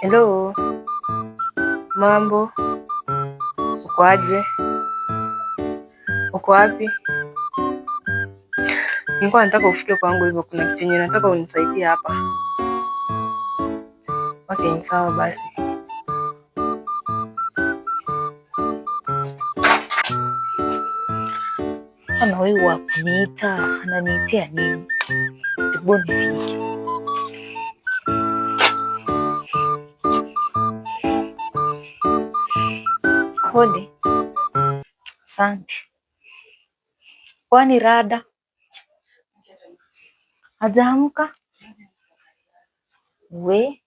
Hello, mambo, uko aje? Uko wapi? Nilikuwa nataka ufike kwangu hivyo, kuna kitu yenye nataka unisaidie hapa. Okay, sawa basi. Sana wewe wa kuniita, ananiitia nini? Hebu nifike. Hodi. Asante. Kwani rada? Hajaamka? We,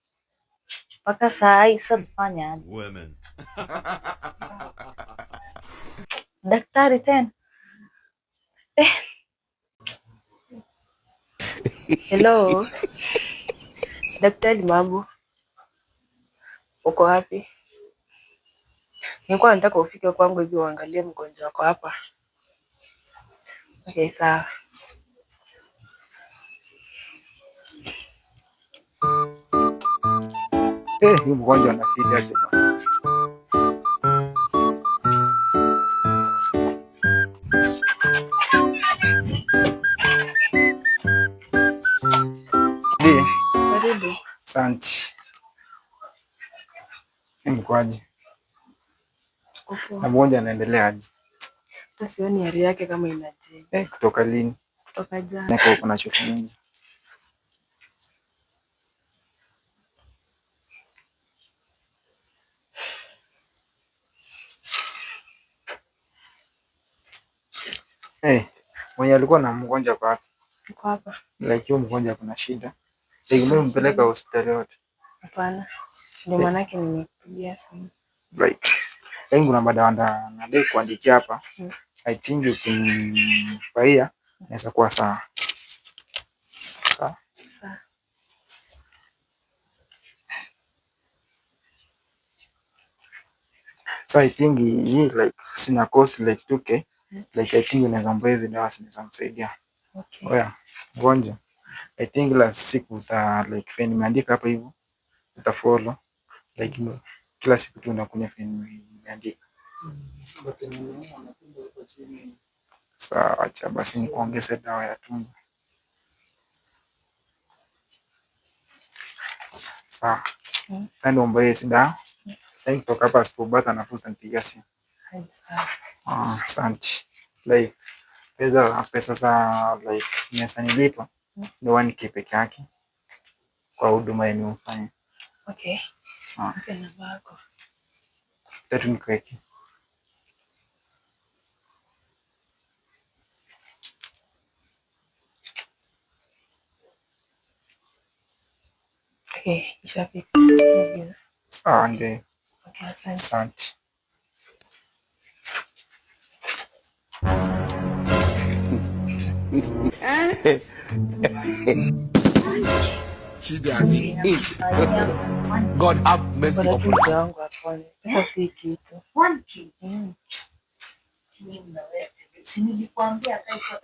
mpaka saa hii sasa tufanye aje? Daktari tena? Hello. Daktari, mambo. Uko wapi? Nilikuwa nataka ufike kwangu hivi uangalie mgonjwa wako hapa. Okay, sawa. Hii mgonjwa anafili aje bwana. Karibu. Asante. Mkwaje? Na mgonjwa anaendelea aje? Hata sioni hali yake kama inaje. Kutoka lini? Kutoka jana. Nako kuna choto nyingi. Mwenye alikuwa na mgonjwa kwa hapa. Uko hapa. Like mgonjwa kuna shida. Mbona mpeleka hospitali yote? Hapana. Ndio maana yake nimekupigia simu. Like kuna madawa na kuandikia hapa. I think ukimbaia inaweza kuwa sawa. Sawa. Sawa. So I think hii like sina cost like 2K. Like I think unaweza mbezi dawa zinaweza msaidia. Okay. Oya, mgonjwa. I think last siku uta like feni nimeandika hapa hivyo. Utafollow. Like kila siku tu unakunywa feni nimeandika. Sawa, acha basi nikuongeze dawa ya tumbo. Sawa. Ndio mbaye si dawa. Kutoka hapa asipopata nafuu utanipigia simu. Asante. Like pesa za like pesa nilipa ni 1K peke yake kwa huduma yenye umefanya. Okay. Okay, namba yako. Tatu nikweke. Okay, ishafika. Sawa ndio. Okay, asante. Asante. God have mercy upon us. Pesa si kitu. 1K. Mimi nilikwambia hata iko